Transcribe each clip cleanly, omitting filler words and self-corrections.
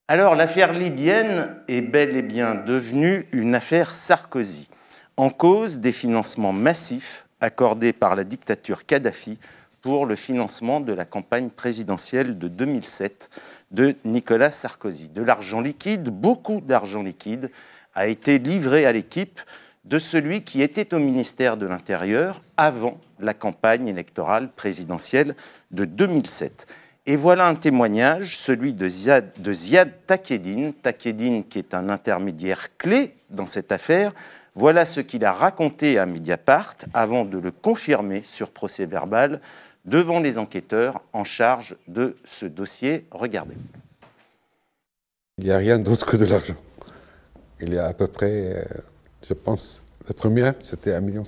Alors, l'affaire libyenne est bel et bien devenue une affaire Sarkozy. En cause des financements massifs accordés par la dictature Kadhafi pour le financement de la campagne présidentielle de 2007 de Nicolas Sarkozy. De l'argent liquide, beaucoup d'argent liquide, a été livré à l'équipe de celui qui était au ministère de l'Intérieur avant la campagne électorale présidentielle de 2007. Et voilà un témoignage, celui de Ziad Takieddine, qui est un intermédiaire clé dans cette affaire. Voilà ce qu'il a raconté à Mediapart avant de le confirmer sur procès-verbal devant les enquêteurs en charge de ce dossier. Regardez. Il n'y a rien d'autre que de l'argent. Il y a à peu près, je pense, la première, c'était 1,5 million.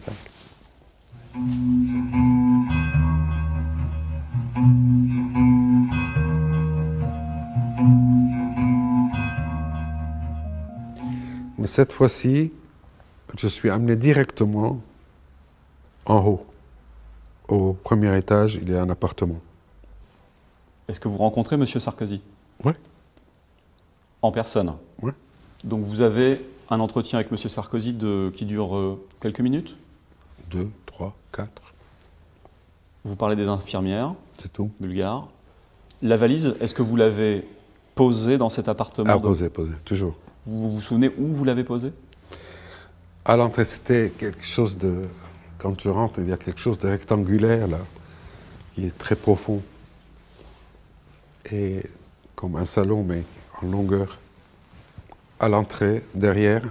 Mais cette fois-ci, je suis amené directement en haut. Au premier étage, il y a un appartement. Est-ce que vous rencontrez M. Sarkozy? Oui. En personne? Oui. Donc vous avez un entretien avec M. Sarkozy qui dure quelques minutes? 2, 3, 4. Vous parlez des infirmières? C'est tout. Bulgares. La valise, est-ce que vous l'avez posée dans cet appartement? Ah, posée, toujours. Vous vous souvenez où vous l'avez posée? À l'entrée, c'était quelque chose de... Quand je rentre, il y a quelque chose de rectangulaire, là, qui est très profond. Et comme un salon, mais en longueur. À l'entrée, derrière,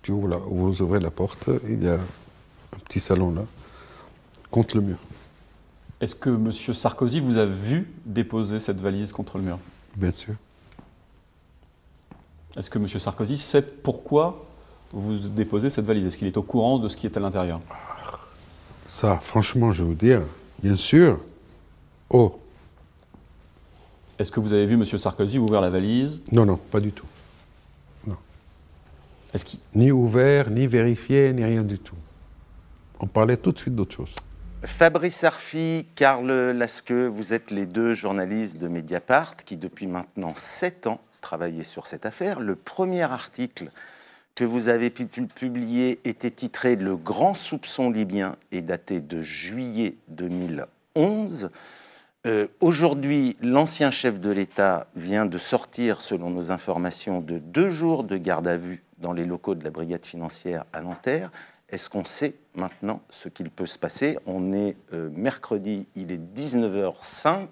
vous ouvrez la porte, il y a un petit salon, là, contre le mur. Est-ce que M. Sarkozy vous a vu déposer cette valise contre le mur? Bien sûr. Est-ce que M. Sarkozy sait pourquoi vous déposez cette valise? Est-ce qu'il est au courant de ce qui est à l'intérieur? Ça, franchement, je vais vous dire, bien sûr. Oh. Est-ce que vous avez vu M. Sarkozy ouvrir la valise? Non, non, pas du tout. Non. Est-ce qu'il... Ni ouvert, ni vérifié, ni rien du tout. On parlait tout de suite d'autre chose. Fabrice Arfi, Karl Lasque, vous êtes les deux journalistes de Mediapart qui, depuis maintenant 7 ans, travaillaient sur cette affaire. Le premier article que vous avez pu publier était titré « Le grand soupçon libyen » et daté de juillet 2011. Aujourd'hui, l'ancien chef de l'État vient de sortir, selon nos informations, de 2 jours de garde à vue dans les locaux de la brigade financière à Nanterre. Est-ce qu'on sait maintenant ce qu'il peut se passer? On est mercredi, il est 19h05.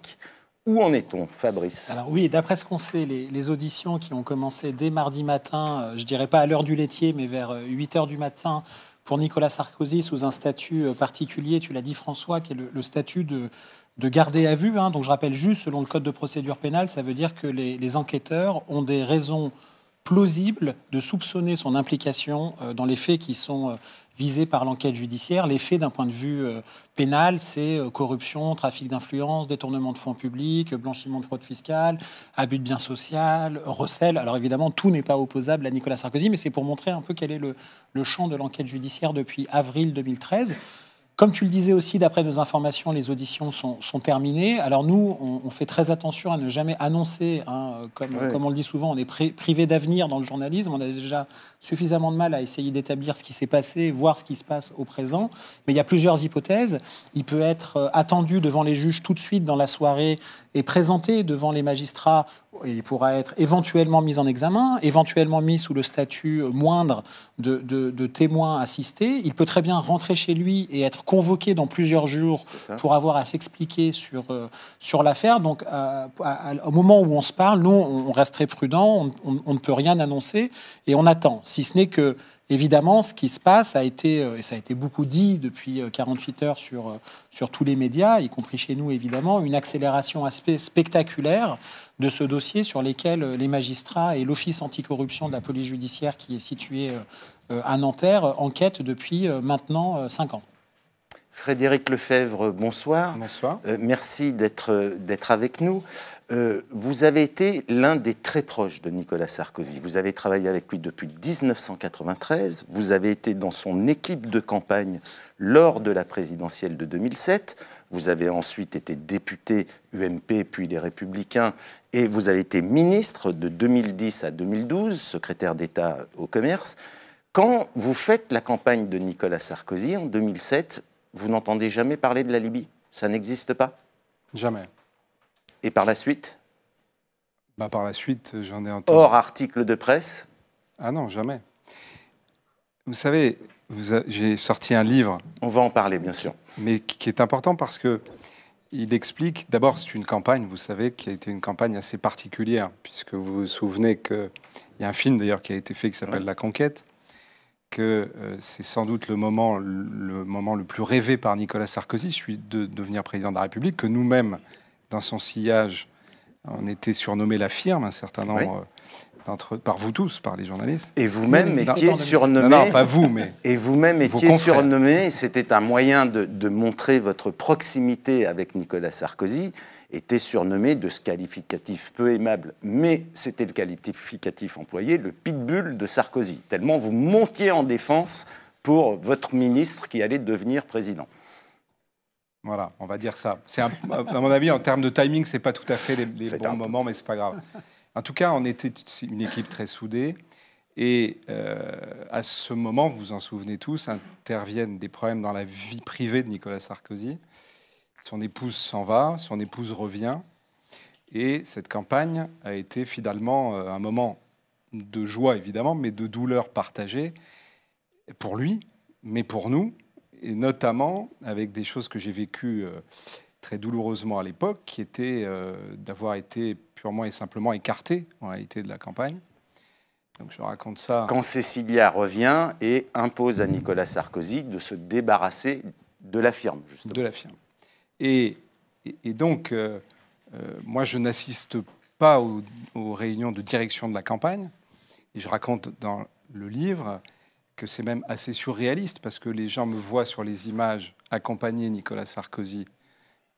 Où en est-on, Fabrice? Alors oui, d'après ce qu'on sait, les auditions qui ont commencé dès mardi matin, je dirais pas à l'heure du laitier, mais vers 8h du matin, pour Nicolas Sarkozy, sous un statut particulier, tu l'as dit François, qui est le statut de garder à vue. Donc je rappelle juste, selon le code de procédure pénale, ça veut dire que les enquêteurs ont des raisons plausibles de soupçonner son implication dans les faits qui sont visés par l'enquête judiciaire. Les faits, d'un point de vue pénal, c'est corruption, trafic d'influence, détournement de fonds publics, blanchiment de fraude fiscale, abus de biens social, recel. Alors évidemment, tout n'est pas opposable à Nicolas Sarkozy, mais c'est pour montrer un peu quel est le champ de l'enquête judiciaire depuis avril 2013. Comme tu le disais aussi, d'après nos informations, les auditions sont terminées. Alors nous, on fait très attention à ne jamais annoncer, comme on le dit souvent, on est privé d'avenir dans le journalisme. On a déjà suffisamment de mal à essayer d'établir ce qui s'est passé, voir ce qui se passe au présent. Mais il y a plusieurs hypothèses. Il peut être attendu devant les juges tout de suite dans la soirée et présenté devant les magistrats. Il pourra être éventuellement mis en examen, éventuellement mis sous le statut moindre de témoin assisté. Il peut très bien rentrer chez lui et être convoqué dans plusieurs jours pour avoir à s'expliquer sur l'affaire. Donc, au moment où on se parle, nous, on reste très prudent, on ne peut rien annoncer et on attend. Si ce n'est que, évidemment, ce qui se passe a été, et ça a été beaucoup dit depuis 48 heures sur tous les médias, y compris chez nous, évidemment, une accélération assez spectaculaire de ce dossier sur lesquels les magistrats et l'Office anticorruption de la police judiciaire qui est situé à Nanterre enquêtent depuis maintenant 5 ans. Frédéric Lefebvre, bonsoir. Bonsoir. Merci d'être avec nous. Vous avez été l'un des très proches de Nicolas Sarkozy. Vous avez travaillé avec lui depuis 1993. Vous avez été dans son équipe de campagne lors de la présidentielle de 2007. Vous avez ensuite été député UMP, puis les Républicains, et vous avez été ministre de 2010 à 2012, secrétaire d'État au commerce. Quand vous faites la campagne de Nicolas Sarkozy en 2007, vous n'entendez jamais parler de la Libye? Ça n'existe pas? Jamais. Et par la suite? Par la suite, j'en ai entendu. Hors article de presse? Ah non, jamais. Vous savez, j'ai sorti un livre. On va en parler, bien sûr. Mais qui est important parce que il explique, d'abord, c'est une campagne, vous savez, qui a été une campagne assez particulière, puisque vous vous souvenez qu'il y a un film, d'ailleurs, qui a été fait qui s'appelle La Conquête, que c'est sans doute le moment le plus rêvé par Nicolas Sarkozy, celui de devenir président de la République, que nous-mêmes, dans son sillage, on était surnommé la firme, un certain nombre par vous tous, par les journalistes. Et vous-même étiez surnommé. Non, pas vous, mais. Et vous-même étiez surnommé. C'était un moyen de montrer votre proximité avec Nicolas Sarkozy. Était surnommé de ce qualificatif peu aimable, mais c'était le qualificatif employé, le pitbull de Sarkozy. Tellement vous montiez en défense pour votre ministre qui allait devenir président. Voilà, on va dire ça. À mon avis, en termes de timing, c'est pas tout à fait les bons moments, mais c'est pas grave. En tout cas, on était une équipe très soudée. Et à ce moment, vous vous en souvenez tous, interviennent des problèmes dans la vie privée de Nicolas Sarkozy. Son épouse s'en va, son épouse revient. Et cette campagne a été finalement un moment de joie, évidemment, mais de douleur partagée pour lui, mais pour nous. Et notamment avec des choses que j'ai vécues très douloureusement à l'époque, qui étaient d'avoir été purement et simplement écarté, en réalité, de la campagne. Donc je raconte ça. Quand Cécilia revient et impose à Nicolas Sarkozy de se débarrasser de la firme, justement. De la firme. Et donc, moi, je n'assiste pas aux réunions de direction de la campagne. Et je raconte dans le livre que c'est même assez surréaliste parce que les gens me voient sur les images accompagner Nicolas Sarkozy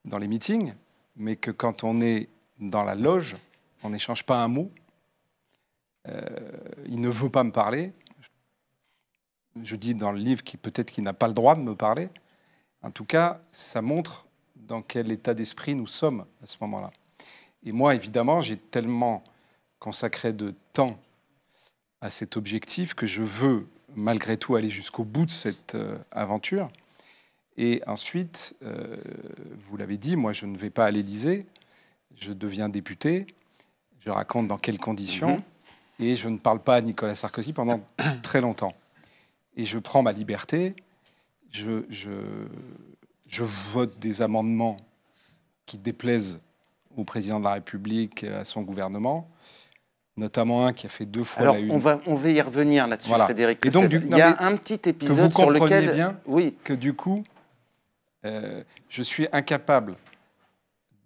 dans les meetings, mais que quand on est dans la loge, on n'échange pas un mot. Il ne veut pas me parler. Je dis dans le livre peut-être qu'il n'a pas le droit de me parler. En tout cas, ça montre dans quel état d'esprit nous sommes à ce moment-là. Et moi, évidemment, j'ai tellement consacré de temps à cet objectif que je veux malgré tout aller jusqu'au bout de cette aventure. Et ensuite, vous l'avez dit, moi je ne vais pas à l'Élysée, je deviens député, je raconte dans quelles conditions, et je ne parle pas à Nicolas Sarkozy pendant très longtemps. Et je prends ma liberté, je vote des amendements qui déplaisent au président de la République, à son gouvernement, notamment un qui a fait 2 fois Alors, la une. on va y revenir là-dessus, voilà. Frédéric. Et donc, il y a un petit épisode sur lequel... bien que du coup, je suis incapable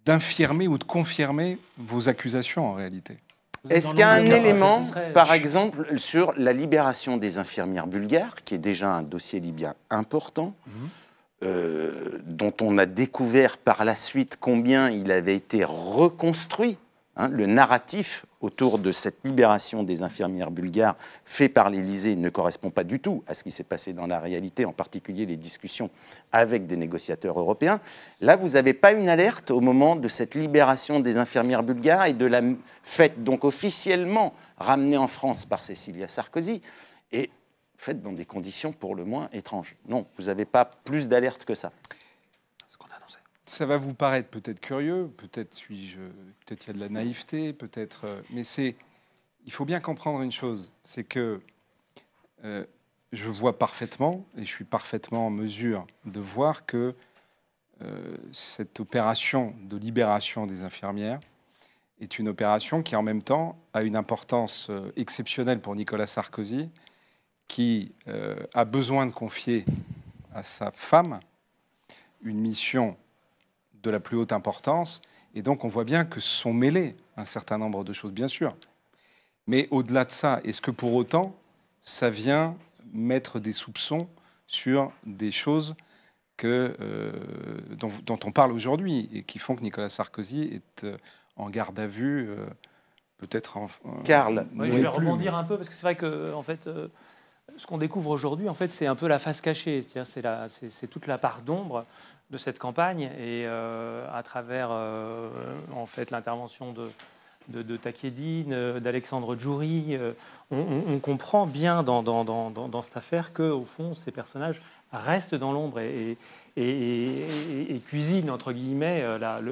d'infirmer ou de confirmer vos accusations en réalité. Est-ce qu'il y a un élément, par exemple, sur la libération des infirmières bulgares, qui est déjà un dossier libyen important, dont on a découvert par la suite combien il avait été reconstruit, hein, le narratif autour de cette libération des infirmières bulgares fait par l'Élysée ne correspond pas du tout à ce qui s'est passé dans la réalité, en particulier les discussions avec des négociateurs européens. Là, vous n'avez pas une alerte au moment de cette libération des infirmières bulgares et de la fête donc officiellement ramenée en France par Cécilia Sarkozy et faite dans des conditions pour le moins étranges. Non, vous n'avez pas plus d'alerte que ça. Ça va vous paraître peut-être curieux, peut-être il y a de la naïveté, peut-être, mais il faut bien comprendre une chose, c'est que je vois parfaitement, et je suis parfaitement en mesure de voir que cette opération de libération des infirmières est une opération qui, en même temps, a une importance exceptionnelle pour Nicolas Sarkozy, qui a besoin de confier à sa femme une mission de la plus haute importance, et donc on voit bien que sont mêlés un certain nombre de choses, bien sûr. Mais au-delà de ça, est-ce que pour autant, ça vient mettre des soupçons sur des choses dont on parle aujourd'hui et qui font que Nicolas Sarkozy est en garde à vue, peut-être Karl, je vais rebondir un peu parce que c'est vrai que en fait, ce qu'on découvre aujourd'hui, en fait, c'est un peu la face cachée, c'est-à-dire c'est toute la part d'ombre de cette campagne et à travers en fait l'intervention de Takedine, d'Alexandre Djouri, on comprend bien dans cette affaire que au fond ces personnages restent dans l'ombre et cuisinent entre guillemets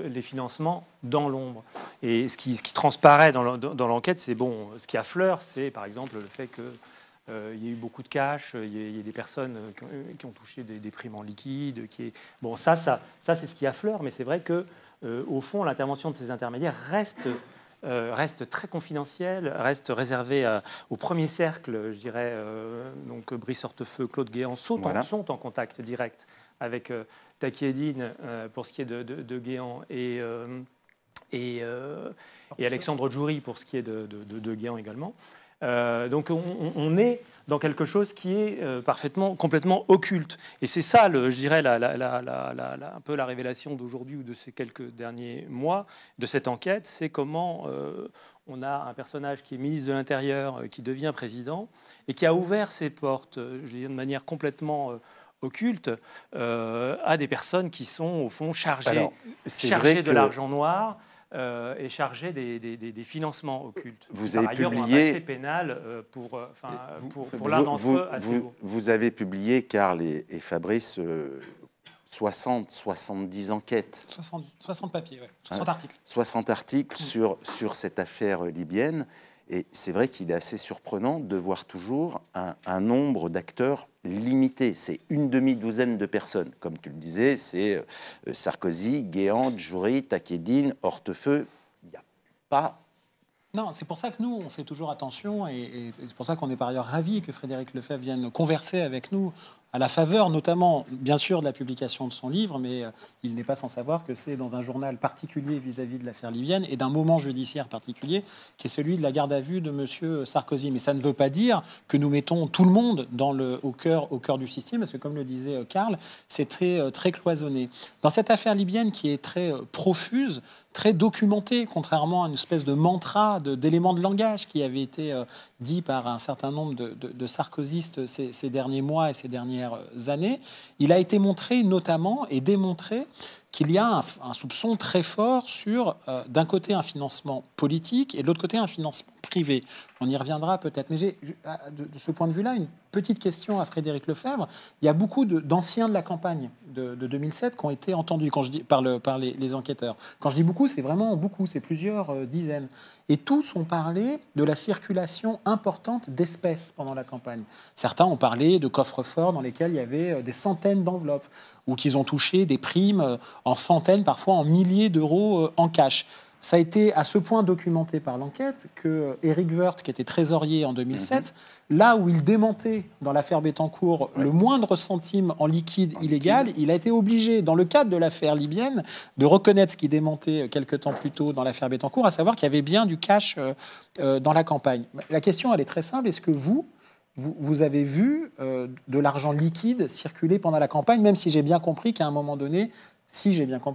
les financements dans l'ombre. Et ce qui transparaît dans l'enquête, c'est bon. Ce qui affleure, c'est par exemple le fait que il y a eu beaucoup de cash, il y a des personnes qui ont touché des primes en liquide. Bon, ça c'est ce qui affleure, mais c'est vrai que au fond, l'intervention de ces intermédiaires reste très confidentielle, reste réservée au premier cercle, je dirais. Donc Brice Hortefeux, Claude Guéant sont en contact direct avec Takedine pour ce qui est de Guéant et Alexandre Djouri pour ce qui est de Guéant également. Donc on est dans quelque chose qui est complètement occulte. Et c'est ça, je dirais, un peu la révélation d'aujourd'hui ou de ces quelques derniers mois de cette enquête, c'est comment on a un personnage qui est ministre de l'Intérieur, qui devient président, et qui a ouvert ses portes, je dirais, de manière complètement occulte, à des personnes qui sont, au fond, chargées de l'argent noir, est chargé des financements occultes. Vous Par avez ailleurs, publié un passé pénal pour l'un d'entre eux assez lourd. Vous avez publié, Karl et Fabrice, 70 enquêtes. 60 papiers, ouais. 60 articles. 60 articles sur cette affaire libyenne. Et c'est vrai qu'il est assez surprenant de voir toujours un nombre d'acteurs limité. C'est une demi-douzaine de personnes. Comme tu le disais, c'est Sarkozy, Guéant, Djouri, Takedine, Hortefeux. Il n'y a pas... Non, c'est pour ça que nous, on fait toujours attention et c'est pour ça qu'on est par ailleurs ravis que Frédéric Lefebvre vienne converser avec nous à la faveur, notamment, bien sûr, de la publication de son livre, mais il n'est pas sans savoir que c'est dans un journal particulier vis-à-vis de l'affaire libyenne et d'un moment judiciaire particulier qui est celui de la garde à vue de M. Sarkozy. Mais ça ne veut pas dire que nous mettons tout le monde au cœur du système, parce que, comme le disait Karl, c'est très cloisonné. Dans cette affaire libyenne qui est très profuse, très documentée, contrairement à une espèce de mantra d'éléments de langage qui avait été dit par un certain nombre de sarkozystes ces derniers mois et ces dernières années, il a été montré notamment et démontré qu'il y a un soupçon très fort sur, d'un côté, un financement politique et de l'autre côté, un financement privé. On y reviendra peut-être. Mais j'ai, de ce point de vue-là, une petite question à Frédéric Lefebvre. Il y a beaucoup d'anciens de la campagne de 2007 qui ont été entendus quand je dis, par les enquêteurs. Quand je dis beaucoup, c'est vraiment beaucoup, c'est plusieurs dizaines. Et tous ont parlé de la circulation importante d'espèces pendant la campagne. Certains ont parlé de coffres-forts dans lesquels il y avait des centaines d'enveloppes, ou qu'ils ont touché des primes en centaines, parfois en milliers d'euros en cash. Ça a été à ce point documenté par l'enquête que Éric Woerth, qui était trésorier en 2007, là où il démentait dans l'affaire Bettencourt le moindre centime en liquide illégal, il a été obligé, dans le cadre de l'affaire libyenne, de reconnaître ce qu'il démentait quelques temps plus tôt dans l'affaire Bettencourt, à savoir qu'il y avait bien du cash dans la campagne. La question, elle est très simple. Est-ce que vous avez vu de l'argent liquide circuler pendant la campagne, même si j'ai bien compris qu'à un moment donné,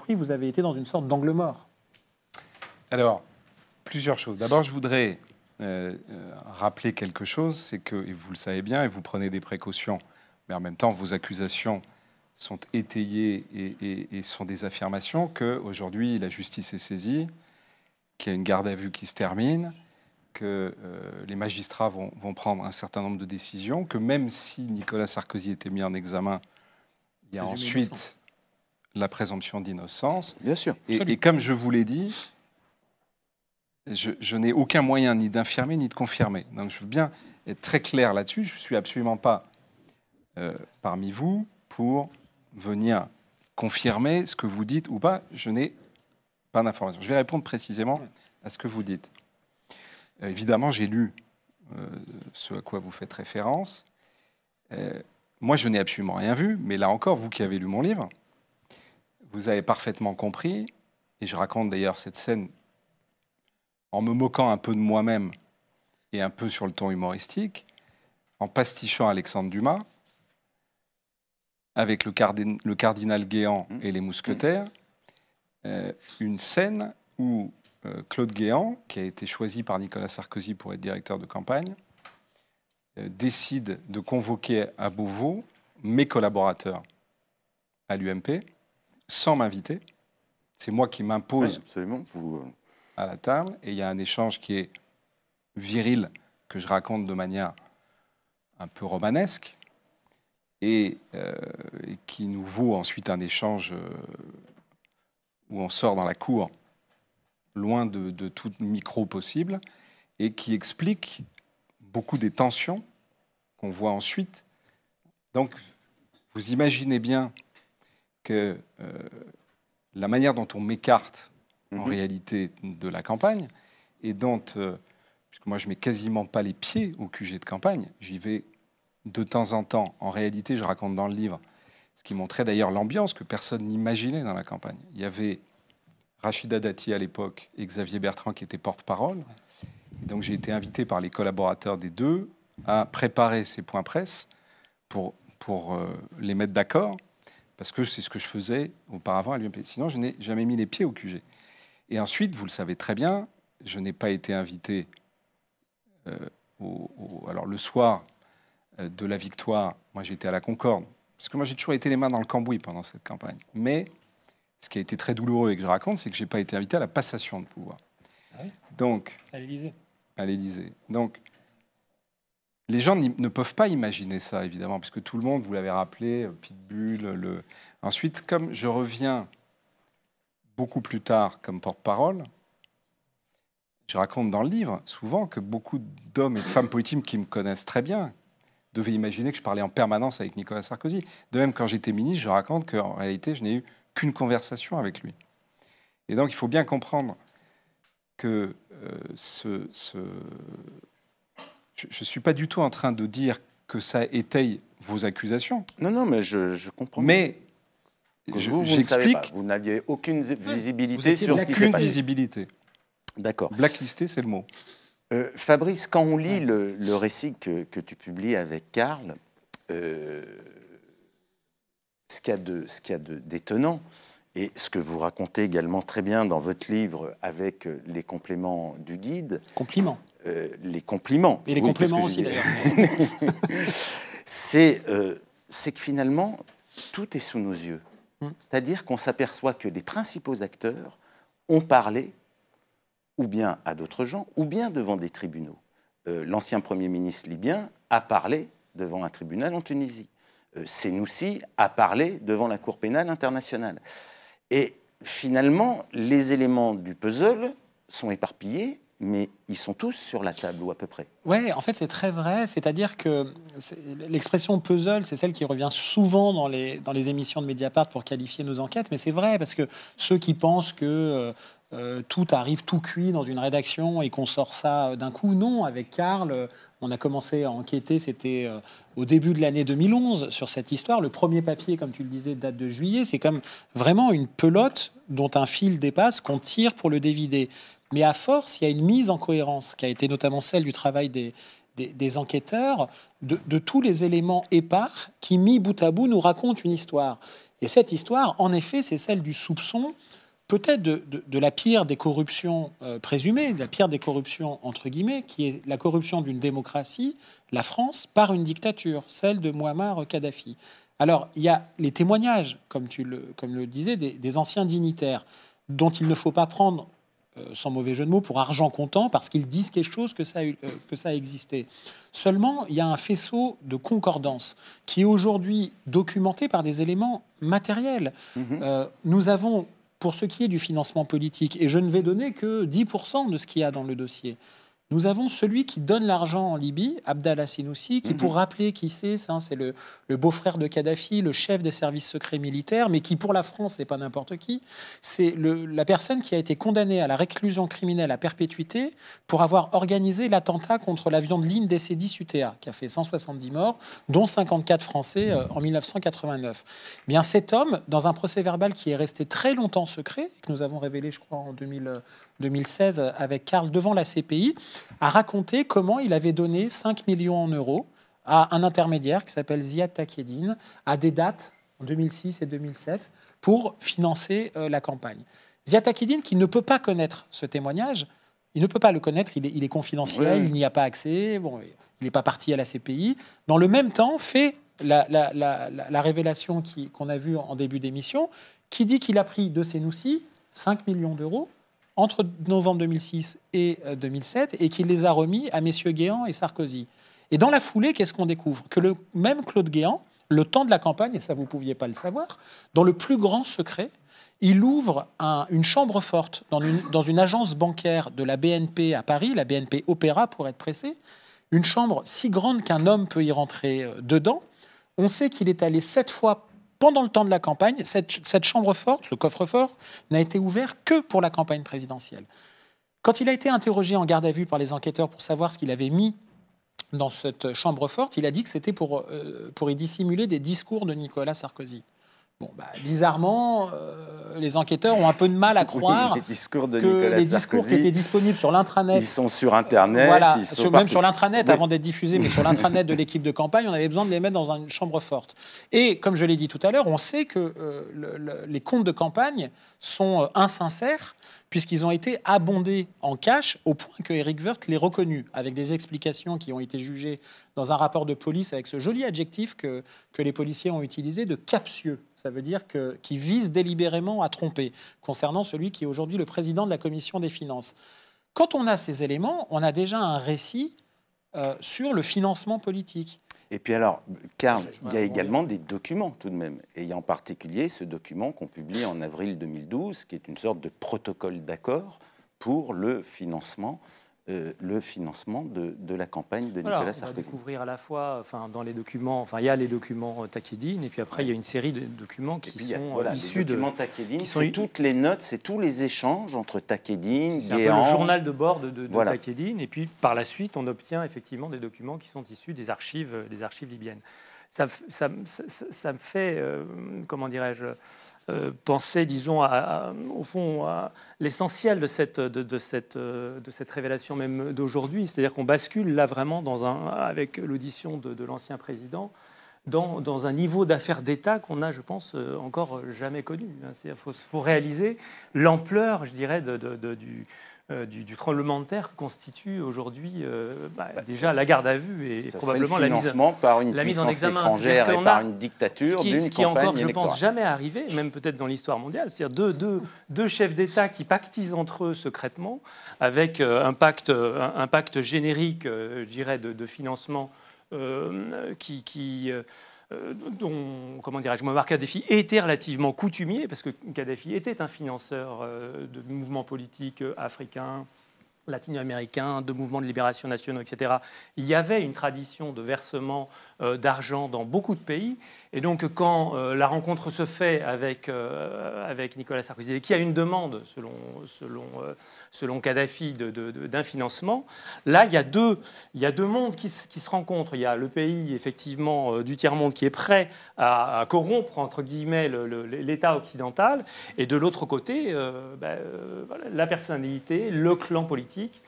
vous avez été dans une sorte d'angle mort? Alors, plusieurs choses. D'abord, je voudrais rappeler quelque chose, c'est que, et vous le savez bien, et vous prenez des précautions, mais en même temps, vos accusations sont étayées et sont des affirmations qu'aujourd'hui, la justice est saisie, qu'il y a une garde à vue qui se termine, que les magistrats vont prendre un certain nombre de décisions, que même si Nicolas Sarkozy était mis en examen, il y a ensuite la présomption d'innocence. Bien sûr. Et comme je vous l'ai dit, je n'ai aucun moyen ni d'infirmer ni de confirmer. Donc je veux bien être très clair là-dessus. Je ne suis absolument pas parmi vous pour venir confirmer ce que vous dites ou pas. Je n'ai pas d'information. Je vais répondre précisément à ce que vous dites. Évidemment, j'ai lu ce à quoi vous faites référence. Moi, je n'ai absolument rien vu, mais là encore, vous qui avez lu mon livre, vous avez parfaitement compris, et je raconte d'ailleurs cette scène en me moquant un peu de moi-même et un peu sur le ton humoristique, en pastichant Alexandre Dumas, avec le cardinal Guéant et les mousquetaires, une scène où Claude Guéant, qui a été choisi par Nicolas Sarkozy pour être directeur de campagne, décide de convoquer à Beauvau mes collaborateurs à l'UMP, sans m'inviter. C'est moi qui m'impose à la table, et il y a un échange qui est viril, que je raconte de manière un peu romanesque, et qui nous vaut ensuite un échange où on sort dans la cour, loin de tout micro possible, et qui explique beaucoup des tensions qu'on voit ensuite. Donc, vous imaginez bien que la manière dont on m'écarte en réalité de la campagne, et dont, puisque moi je mets quasiment pas les pieds au QG de campagne, j'y vais de temps en temps. En réalité, je raconte dans le livre, ce qui montrait d'ailleurs l'ambiance que personne n'imaginait dans la campagne. Il y avait Rachida Dati à l'époque et Xavier Bertrand qui étaient porte-parole. Donc j'ai été invité par les collaborateurs des deux à préparer ces points presse pour les mettre d'accord, parce que c'est ce que je faisais auparavant à l'UMP. Sinon, je n'ai jamais mis les pieds au QG. Et ensuite, vous le savez très bien, je n'ai pas été invité alors le soir de la victoire. Moi, j'étais à la Concorde, parce que moi, j'ai toujours été les mains dans le cambouis pendant cette campagne. Mais ce qui a été très douloureux et que je raconte, c'est que je n'ai pas été invité à la passation de pouvoir. Ah oui. Donc, à l'Élysée. À l'Élysée. Donc, les gens ne peuvent pas imaginer ça, évidemment, parce que tout le monde, vous l'avez rappelé, Pitbull. Ensuite, comme je reviens beaucoup plus tard comme porte-parole, je raconte dans le livre souvent que beaucoup d'hommes et de femmes politiques qui me connaissent très bien devaient imaginer que je parlais en permanence avec Nicolas Sarkozy. De même, quand j'étais ministre, je raconte qu'en réalité, je n'ai eu qu'une conversation avec lui. Et donc, il faut bien comprendre que je ne suis pas du tout en train de dire que ça étaye vos accusations. Non, non, mais je comprends. Mais j'explique. Vous n'aviez aucune visibilité sur ce qui s'est passé. passé. Aucune visibilité. D'accord. Blacklisté, c'est le mot. Fabrice, quand on lit le récit que tu publies avec Karl, ce qu'il y a d'étonnant, et ce que vous racontez également très bien dans votre livre avec les compléments du guide. Compliments. Les compliments. Et les compléments aussi, d'ailleurs. C'est que finalement, tout est sous nos yeux. C'est-à-dire qu'on s'aperçoit que les principaux acteurs ont parlé ou bien à d'autres gens, ou bien devant des tribunaux. L'ancien Premier ministre libyen a parlé devant un tribunal en Tunisie. Sénoussi a parlé devant la Cour pénale internationale. Et finalement, les éléments du puzzle sont éparpillés, mais ils sont tous sur la table, ou à peu près. Oui, en fait, c'est très vrai. C'est-à-dire que l'expression puzzle, c'est celle qui revient souvent dans les émissions de Mediapart pour qualifier nos enquêtes. Mais c'est vrai, parce que ceux qui pensent que tout arrive tout cuit dans une rédaction et qu'on sort ça d'un coup, non. Avec Karl, on a commencé à enquêter, c'était au début de l'année 2011, sur cette histoire. Le premier papier, comme tu le disais, date de juillet. C'est comme vraiment une pelote dont un fil dépasse, qu'on tire pour le dévider. Mais à force, il y a une mise en cohérence, qui a été notamment celle du travail des enquêteurs, de tous les éléments épars qui, mis bout à bout, nous racontent une histoire. Et cette histoire, en effet, c'est celle du soupçon, peut-être de la pire des corruptions présumées, de la pire des corruptions, entre guillemets, qui est la corruption d'une démocratie, la France, par une dictature, celle de Mouammar Kadhafi. Alors, il y a les témoignages, comme le disais, des anciens dignitaires, dont il ne faut pas prendre, sans mauvais jeu de mots, pour argent comptant, parce qu'ils disent quelque chose que ça a existé. Seulement, il y a un faisceau de concordance qui est aujourd'hui documenté par des éléments matériels. Nous avons, pour ce qui est du financement politique, et je ne vais donner que 10% de ce qu'il y a dans le dossier, nous avons celui qui donne l'argent en Libye, Abdallah Sénoussi, qui, pour rappeler qui c'est le beau-frère de Kadhafi, le chef des services secrets militaires, mais qui, pour la France, n'est pas n'importe qui. C'est la personne qui a été condamnée à la réclusion criminelle à perpétuité pour avoir organisé l'attentat contre l'avion de ligne DC-10 UTA, qui a fait 170 morts, dont 54 Français en 1989. Bien, cet homme, dans un procès-verbal qui est resté très longtemps secret, que nous avons révélé, je crois, en 2016 avec Karl devant la CPI, a raconté comment il avait donné 5 millions en euros à un intermédiaire qui s'appelle Ziad Takedine à des dates en 2006 et 2007, pour financer la campagne. Ziad Takieddine, qui ne peut pas connaître ce témoignage, il ne peut pas le connaître, il est confidentiel, il n'y a pas accès, bon, il n'est pas parti à la CPI. Dans le même temps, fait la révélation qu'on a vue en début d'émission, qui dit qu'il a pris de Senoussi 5 millions d'euros entre novembre 2006 et 2007 et qu'il les a remis à messieurs Guéant et Sarkozy. Et dans la foulée, qu'est-ce qu'on découvre? Que le même Claude Guéant, le temps de la campagne, et ça vous ne pouviez pas le savoir, dans le plus grand secret, il ouvre une chambre forte dans une agence bancaire de la BNP à Paris, la BNP Opéra pour être précis, une chambre si grande qu'un homme peut y rentrer dedans. On sait qu'il est allé 7 fois pendant le temps de la campagne. Cette chambre forte, ce coffre-fort, n'a été ouvert que pour la campagne présidentielle. Quand il a été interrogé en garde à vue par les enquêteurs pour savoir ce qu'il avait mis dans cette chambre forte, il a dit que c'était pour y dissimuler des discours de Nicolas Sarkozy. Bon, bizarrement, les enquêteurs ont un peu de mal à croire les discours de que Nicolas les discours Sarkozy, qui étaient disponibles sur l'intranet... Ils sont sur Internet. Voilà, ils sont même sur l'intranet, oui. avant d'être diffusés, mais sur l'intranet de l'équipe de campagne, on avait besoin de les mettre dans une chambre forte. Et comme je l'ai dit tout à l'heure, on sait que les comptes de campagne sont insincères, puisqu'ils ont été abondés en cash, au point que Éric Woerth les reconnu, avec des explications qui ont été jugées dans un rapport de police, avec ce joli adjectif que les policiers ont utilisé, de captieux. Ça veut dire qui vise délibérément à tromper, concernant celui qui est aujourd'hui le président de la Commission des finances. Quand on a ces éléments, on a déjà un récit sur le financement politique. Et puis alors, Karl, il y a également des documents tout de même. Et en particulier ce document qu'on publie en avril 2012, qui est une sorte de protocole d'accord pour le financement de la campagne de Nicolas Sarkozy. On va découvrir à la fois, dans les documents, il y a les documents Takieddine, et puis après il y a une série de documents qui sont issus de... Les documents Takieddine, c'est toutes les notes, c'est tous les échanges entre Takieddine, c'est Guéant... un peu le journal de bord de Takieddine, et puis par la suite on obtient effectivement des documents qui sont issus des archives libyennes. Ça me fait, comment dirais-je, penser, disons, au fond, à l'essentiel de cette révélation même d'aujourd'hui. C'est-à-dire qu'on bascule là vraiment avec l'audition de l'ancien président dans un niveau d'affaires d'État qu'on n'a, je pense, encore jamais connu. Il faut réaliser l'ampleur, je dirais, du tremblement de terre que constitue aujourd'hui déjà la garde à vue et probablement la mise en examen étrangère et par une dictature d'une campagne électorale. Ce qui est encore, je pense, jamais arrivé, même peut-être dans l'histoire mondiale, c'est-à-dire deux chefs d'État qui pactisent entre eux secrètement avec un pacte générique, je dirais, de financement dont, comment dirais-je, Mouammar Kadhafi était relativement coutumier, parce que Kadhafi était un financeur de mouvements politiques africains, latino-américains, de mouvements de libération nationaux, etc. Il y avait une tradition de versement d'argent dans beaucoup de pays. Et donc, quand la rencontre se fait avec Nicolas Sarkozy, et qu'il y a une demande, selon Kadhafi, d'un financement, là, il y a deux mondes qui se rencontrent. Il y a le pays, effectivement, du tiers-monde qui est prêt à corrompre, entre guillemets, l'État occidental. Et de l'autre côté, la personnalité, le clan politique,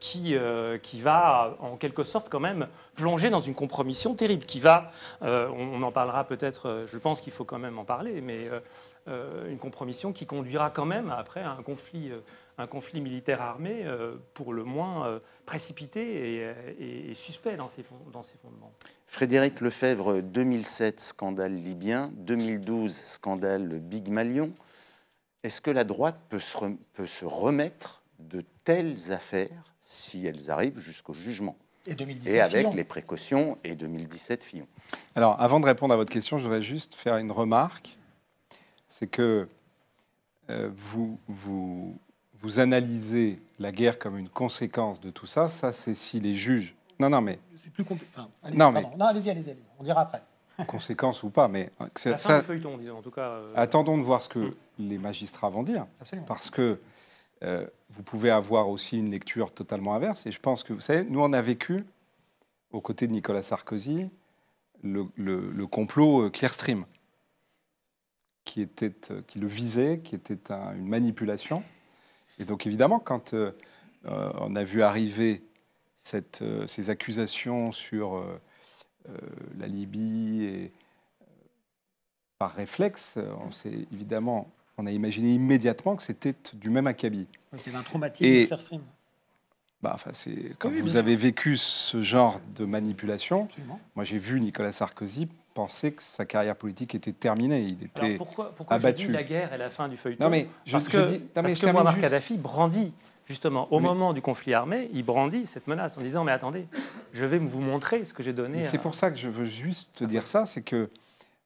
qui va en quelque sorte quand même plonger dans une compromission terrible, qui va, on en parlera peut-être, je pense qu'il faut quand même en parler, mais une compromission qui conduira quand même après à un conflit militaire armé pour le moins précipité et suspect dans ses fondements. Frédéric Lefebvre, 2007, scandale libyen, 2012, scandale Big Malion. Est-ce que la droite peut se remettre de telles affaires si elles arrivent jusqu'au jugement? Et avec Fillon. Les précautions, et 2017 Fillon. Alors, avant de répondre à votre question, je voudrais juste faire une remarque. C'est que vous analysez la guerre comme une conséquence de tout ça. Ça, c'est si les juges... Non, mais... C'est plus compliqué. Enfin, allez-y. On dira après. Conséquence ou pas, mais... La fin du feuilleton, disons, en tout cas... Attendons de voir ce que les magistrats vont dire. Absolument. Parce que vous pouvez avoir aussi une lecture totalement inverse. Et je pense que, vous savez, nous, on a vécu, aux côtés de Nicolas Sarkozy, le complot Clearstream, qui le visait, qui était une manipulation. Et donc, évidemment, quand on a vu arriver ces accusations sur la Libye et par réflexe, on a imaginé immédiatement que c'était du même acabit. Donc, il y avait un traumatisme de Clearstream. Quand Oui, vous bien avez vécu ce genre de manipulation, Absolument. moi j'ai vu Nicolas Sarkozy penser que sa carrière politique était terminée. Il était Alors pourquoi abattu. je dis la guerre et la fin du feuilleton? Non, mais parce que Muammar Kadhafi brandit, justement, au moment du conflit armé, il brandit cette menace en disant « Mais attendez, je vais vous montrer ce que j'ai donné. » C'est pour ça que je veux juste te dire ça, c'est que,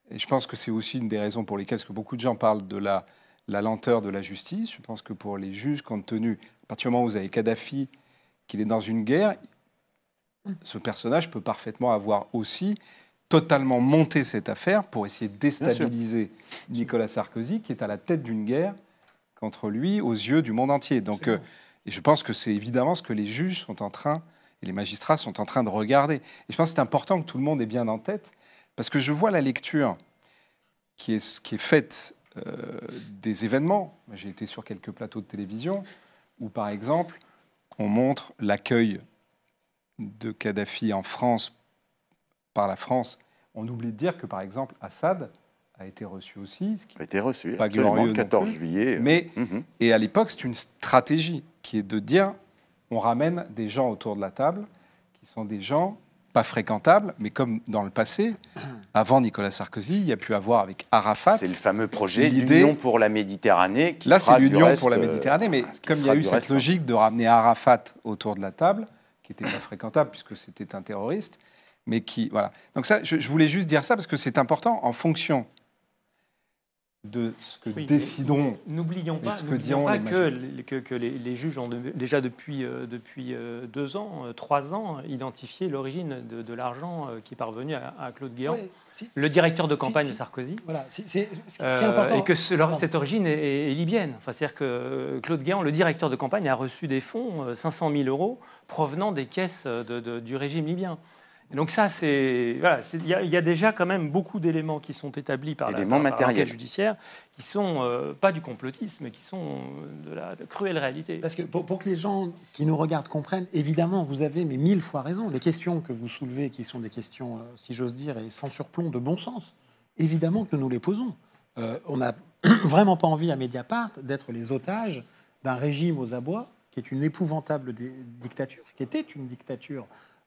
et je pense que c'est aussi une des raisons pour lesquelles que beaucoup de gens parlent de la lenteur de la justice. Je pense que pour les juges, compte tenu, à partir du moment où vous avez Kadhafi, qu'il est dans une guerre, ce personnage peut parfaitement avoir aussi totalement monté cette affaire pour essayer de déstabiliser Nicolas Sarkozy, qui est à la tête d'une guerre contre lui aux yeux du monde entier. Donc, et je pense que c'est évidemment ce que les juges sont en train, et les magistrats sont en train de regarder. Et je pense que c'est important que tout le monde ait bien en tête, parce que je vois la lecture qui est faite des événements. J'ai été sur quelques plateaux de télévision où, par exemple, on montre l'accueil de Kadhafi en France par la France. On oublie de dire que, par exemple, Assad a été reçu aussi. Ce qui a été reçu, pas absolument, glorieux le 14 juillet. Mais, et à l'époque, c'est une stratégie qui est de dire on ramène des gens autour de la table qui sont des gens pas fréquentables, mais comme dans le passé, avant Nicolas Sarkozy, il y a pu avoir avec Arafat. C'est le fameux projet d'Union pour la Méditerranée. Là, c'est l'Union pour la Méditerranée, mais comme il y a eu cette logique de ramener Arafat autour de la table, qui n'était pas fréquentable puisque c'était un terroriste, mais qui... Voilà. Donc ça, je voulais juste dire ça parce que c'est important en fonction de ce que décideront... N'oublions pas, que les juges ont déjà depuis 2 ans, 3 ans, identifié l'origine de l'argent qui est parvenu à Claude Guéant, le directeur de campagne de Sarkozy. Voilà, ce qui est important. Et que cette origine est libyenne. Enfin, c'est-à-dire que Claude Guéant, le directeur de campagne, a reçu des fonds, 500 000 € provenant des caisses du régime libyen. Et donc ça, il y a déjà quand même beaucoup d'éléments qui sont établis par l'enquête judiciaire, qui sont pas du complotisme, mais qui sont de la cruelle réalité. Parce que pour que les gens qui nous regardent comprennent, évidemment, vous avez 1000 fois raison. Les questions que vous soulevez, qui sont des questions, si j'ose dire, et sans surplomb, de bon sens, évidemment que nous les posons. On n'a vraiment pas envie à Mediapart d'être les otages d'un régime aux abois, qui est une épouvantable dictature, qui était une dictature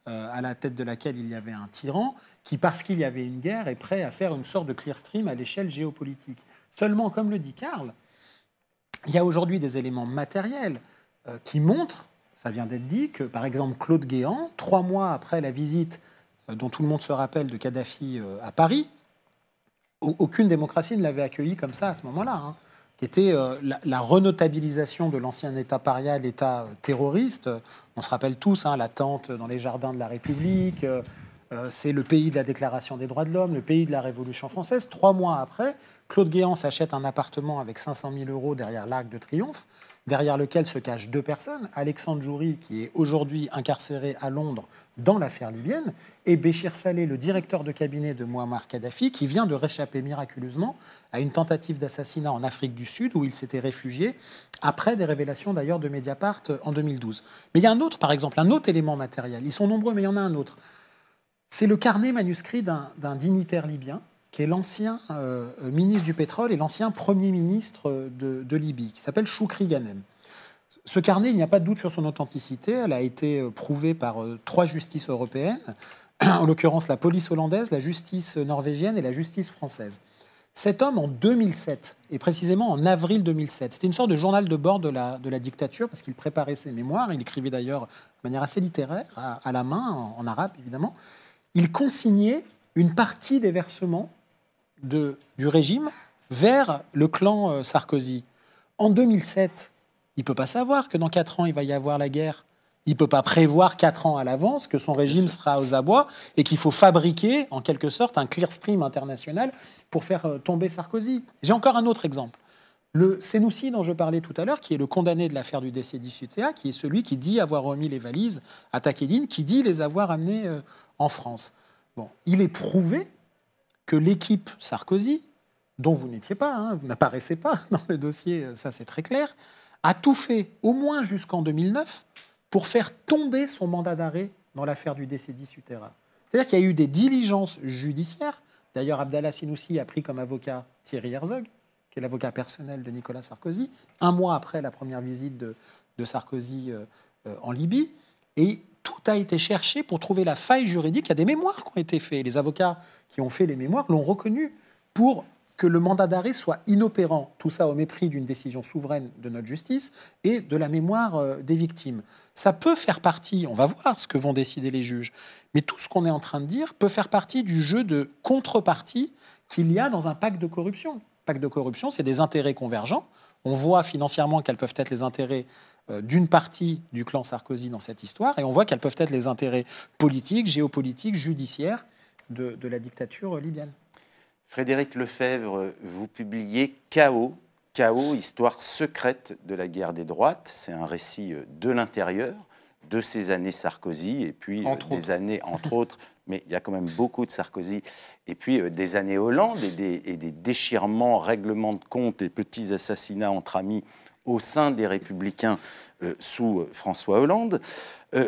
à la tête de laquelle il y avait un tyran qui, parce qu'il y avait une guerre, est prêt à faire une sorte de Clearstream à l'échelle géopolitique. Seulement, comme le dit Karl, il y a aujourd'hui des éléments matériels qui montrent, ça vient d'être dit, que par exemple Claude Guéant, 3 mois après la visite dont tout le monde se rappelle de Kadhafi à Paris, aucune démocratie ne l'avait accueilli comme ça à ce moment-là, hein, qui était la renotabilisation de l'ancien État paria, l'État terroriste. On se rappelle tous, hein, la tente dans les jardins de la République, c'est le pays de la Déclaration des droits de l'homme, le pays de la Révolution française. 3 mois après, Claude Guéant s'achète un appartement avec 500 000 € derrière l'Arc de Triomphe, derrière lequel se cachent 2 personnes, Alexandre Djouri, qui est aujourd'hui incarcéré à Londres dans l'affaire libyenne, et Béchir Saleh, le directeur de cabinet de Muammar Kadhafi, qui vient de réchapper miraculeusement à une tentative d'assassinat en Afrique du Sud, où il s'était réfugié, après des révélations d'ailleurs de Mediapart en 2012. Mais il y a un autre, par exemple, un autre élément matériel. Ils sont nombreux, mais il y en a un autre. C'est le carnet manuscrit d'un dignitaire libyen, qui est l'ancien ministre du pétrole et l'ancien premier ministre de Libye, qui s'appelle Choukri Ghanem. Ce carnet, il n'y a pas de doute sur son authenticité. Elle a été prouvée par 3 justices européennes, en l'occurrence la police hollandaise, la justice norvégienne et la justice française. Cet homme, en 2007, et précisément en avril 2007, c'était une sorte de journal de bord de la dictature, parce qu'il préparait ses mémoires, il écrivait d'ailleurs de manière assez littéraire, à la main, en arabe évidemment. Il consignait une partie des versements du régime vers le clan Sarkozy. En 2007, il ne peut pas savoir que dans 4 ans, il va y avoir la guerre. Il ne peut pas prévoir 4 ans à l'avance que son régime sera aux abois et qu'il faut fabriquer, en quelque sorte, un Clearstream international pour faire tomber Sarkozy. J'ai encore un autre exemple. Le Senoussi dont je parlais tout à l'heure, qui est le condamné de l'affaire du DCDUTA, qui est celui qui dit avoir remis les valises à Takedine, qui dit les avoir amenées en France. Bon, il est prouvé que l'équipe Sarkozy, dont vous n'étiez pas, hein, vous n'apparaissez pas dans le dossier, ça c'est très clair, a tout fait, au moins jusqu'en 2009, pour faire tomber son mandat d'arrêt dans l'affaire du DCDUTA. C'est-à-dire qu'il y a eu des diligences judiciaires, D'ailleurs, Abdallah Sinoussi a pris comme avocat Thierry Herzog, qui est l'avocat personnel de Nicolas Sarkozy, un mois après la première visite de Sarkozy en Libye. Et tout a été cherché pour trouver la faille juridique. Il y a des mémoires qui ont été faits. Les avocats qui ont fait les mémoires l'ont reconnu pour que le mandat d'arrêt soit inopérant. Tout ça au mépris d'une décision souveraine de notre justice et de la mémoire des victimes. Ça peut faire partie, on va voir ce que vont décider les juges, mais tout ce qu'on est en train de dire peut faire partie du jeu de contrepartie qu'il y a dans un pacte de corruption. Pacte de corruption, c'est des intérêts convergents. On voit financièrement quels peuvent être les intérêts d'une partie du clan Sarkozy dans cette histoire, et on voit quels peuvent être les intérêts politiques, géopolitiques, judiciaires de la dictature libyenne. Frédéric Lefebvre, vous publiez Chaos, Chaos, histoire secrète de la guerre des droites. C'est un récit de l'intérieur, de ces années Sarkozy, et puis des années, entre autres, mais il y a quand même beaucoup de Sarkozy, et puis des années Hollande et des déchirements, règlements de comptes et petits assassinats entre amis au sein des Républicains sous François Hollande.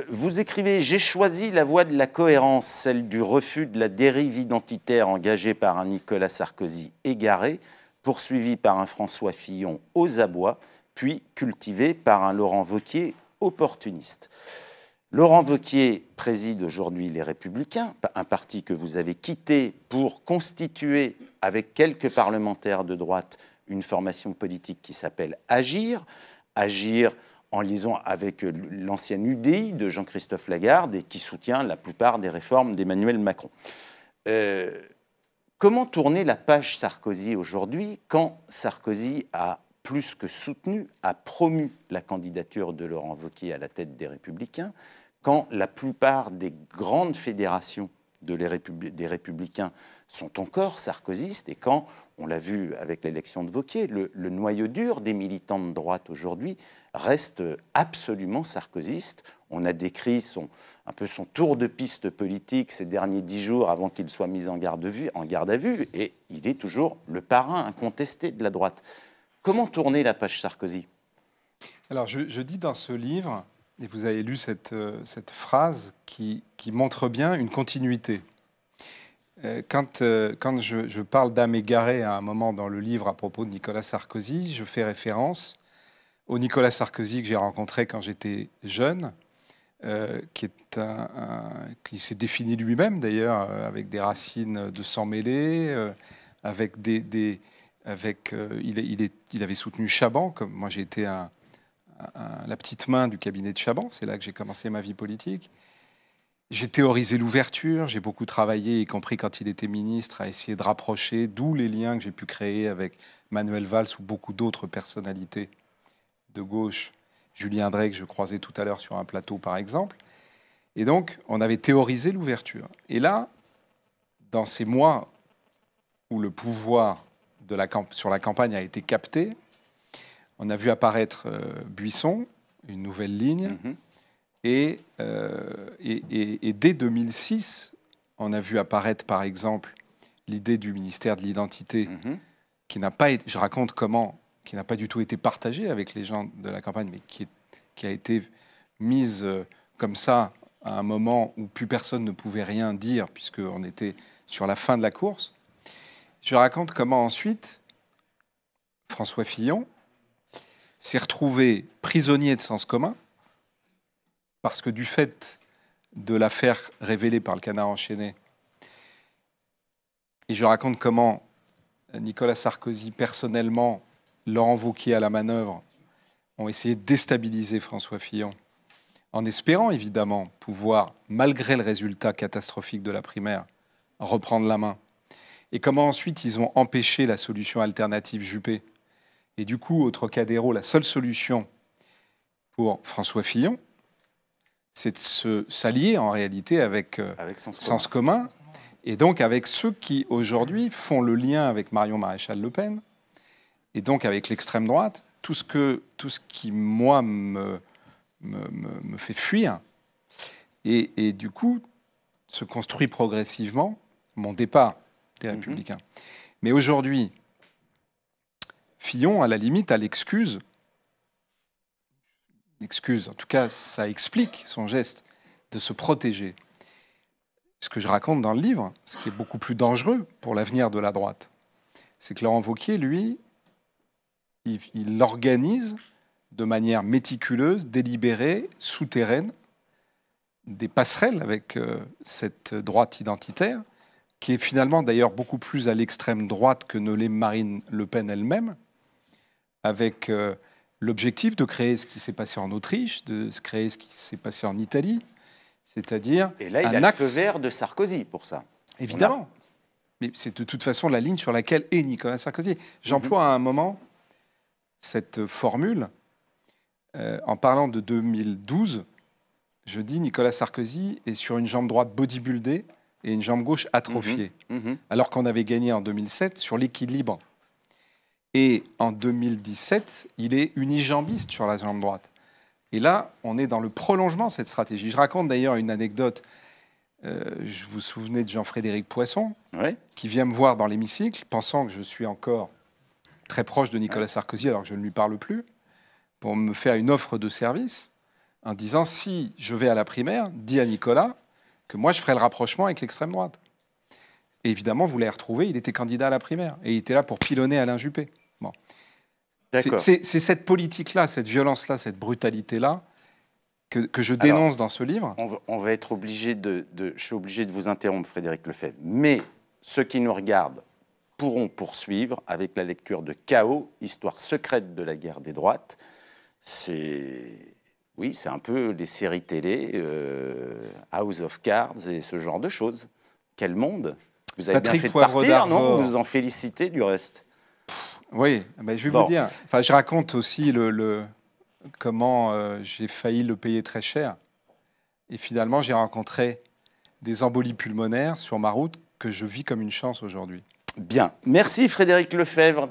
Vous écrivez « J'ai choisi la voie de la cohérence, celle du refus de la dérive identitaire engagée par un Nicolas Sarkozy égaré, poursuivi par un François Fillon aux abois, puis cultivé par un Laurent Wauquiez opportuniste ». Laurent Wauquiez préside aujourd'hui les Républicains, un parti que vous avez quitté pour constituer, avec quelques parlementaires de droite, une formation politique qui s'appelle Agir. Agir en liaison avec l'ancienne UDI de Jean-Christophe Lagarde et qui soutient la plupart des réformes d'Emmanuel Macron. Comment tourner la page Sarkozy aujourd'hui quand Sarkozy a plus que soutenu, a promu la candidature de Laurent Wauquiez à la tête des Républicains, quand la plupart des grandes fédérations des Républicains sont encore sarkozystes, et quand, on l'a vu avec l'élection de Wauquiez, le noyau dur des militants de droite aujourd'hui reste absolument sarkozyste. On a décrit un peu son tour de piste politique ces derniers 10 jours avant qu'il soit mis en garde à vue, et il est toujours le parrain incontesté de la droite. Comment tourner la page Sarkozy? Alors, je dis dans ce livre, et vous avez lu cette phrase qui montre bien une continuité. Quand je parle d'âme égarée à un moment dans le livre à propos de Nicolas Sarkozy, je fais référence au Nicolas Sarkozy que j'ai rencontré quand j'étais jeune, qui s'est défini lui-même d'ailleurs, avec des racines de sang mêlé, il avait soutenu Chaban, comme moi j'ai été la petite main du cabinet de Chaban, c'est là que j'ai commencé ma vie politique. J'ai théorisé l'ouverture, j'ai beaucoup travaillé, y compris quand il était ministre, à essayer de rapprocher, d'où les liens que j'ai pu créer avec Manuel Valls ou beaucoup d'autres personnalités de gauche, Julien Drey, que je croisais tout à l'heure sur un plateau par exemple. Et donc, on avait théorisé l'ouverture. Et là, dans ces mois où le pouvoir sur la campagne a été capté, on a vu apparaître Buisson, une nouvelle ligne, et dès 2006, on a vu apparaître, par exemple, l'idée du ministère de l'Identité, qui n'a pas été, je raconte comment, qui n'a pas du tout été partagée avec les gens de la campagne, mais qui a été mise comme ça à un moment où plus personne ne pouvait rien dire, puisqu'on était sur la fin de la course. Je raconte comment ensuite, François Fillon s'est retrouvé prisonnier de Sens commun, parce que du fait de l'affaire révélée par le Canard enchaîné, et je raconte comment Nicolas Sarkozy, personnellement, Laurent Wauquiez à la manœuvre, ont essayé de déstabiliser François Fillon, en espérant évidemment pouvoir, malgré le résultat catastrophique de la primaire, reprendre la main. Et comment ensuite ils ont empêché la solution alternative Juppé. Et du coup, au Trocadéro, la seule solution pour François Fillon, c'est de s'allier en réalité avec Sens commun, et donc avec ceux qui aujourd'hui font le lien avec Marion Maréchal Le Pen, et donc avec l'extrême droite, tout ce qui, moi, me fait fuir, et du coup, se construit progressivement mon départ des Républicains. Mais aujourd'hui, Fillon, à la limite, a l'excuse, en tout cas, ça explique son geste de se protéger. ce que je raconte dans le livre, ce qui est beaucoup plus dangereux pour l'avenir de la droite, c'est que Laurent Wauquiez, lui, il organise de manière méticuleuse, délibérée, souterraine, des passerelles avec cette droite identitaire, qui est finalement d'ailleurs beaucoup plus à l'extrême droite que ne l'est Marine Le Pen elle-même, avec l'objectif de créer ce qui s'est passé en Autriche, de créer ce qui s'est passé en Italie, c'est-à-dire et là, il a le feu vert de Sarkozy pour ça. Évidemment. Mais c'est de toute façon la ligne sur laquelle est Nicolas Sarkozy. J'emploie à un moment cette formule en parlant de 2012. Je dis Nicolas Sarkozy est sur une jambe droite bodybuildée et une jambe gauche atrophiée, alors qu'on avait gagné en 2007 sur l'équilibre. Et en 2017, il est unijambiste sur la jambe droite. Et là, on est dans le prolongement de cette stratégie. Je raconte d'ailleurs une anecdote. Je vous souvenez de Jean-Frédéric Poisson, qui vient me voir dans l'hémicycle, pensant que je suis encore très proche de Nicolas Sarkozy, alors que je ne lui parle plus, pour me faire une offre de service, en disant, si je vais à la primaire, dis à Nicolas que moi, je ferai le rapprochement avec l'extrême droite. Et évidemment, vous l'avez retrouvé, il était candidat à la primaire. Et il était là pour pilonner Alain Juppé. Bon. C'est cette politique-là, cette violence-là, cette brutalité-là que je dénonce dans ce livre. On va être obligé je suis obligé de vous interrompre, Frédéric Lefebvre. Mais ceux qui nous regardent pourront poursuivre avec la lecture de Chaos, Histoire secrète de la guerre des droites. Oui, c'est un peu les séries télé, House of Cards et ce genre de choses. Quel monde! Vous avez Patrick bien fait Poivre de partir, non? d'Arvor. Vous vous en félicitez du reste. Oui, ben je vais vous dire. Enfin, je raconte aussi comment j'ai failli le payer très cher. Et finalement, j'ai rencontré des embolies pulmonaires sur ma route que je vis comme une chance aujourd'hui. Bien. Merci Frédéric Lefebvre.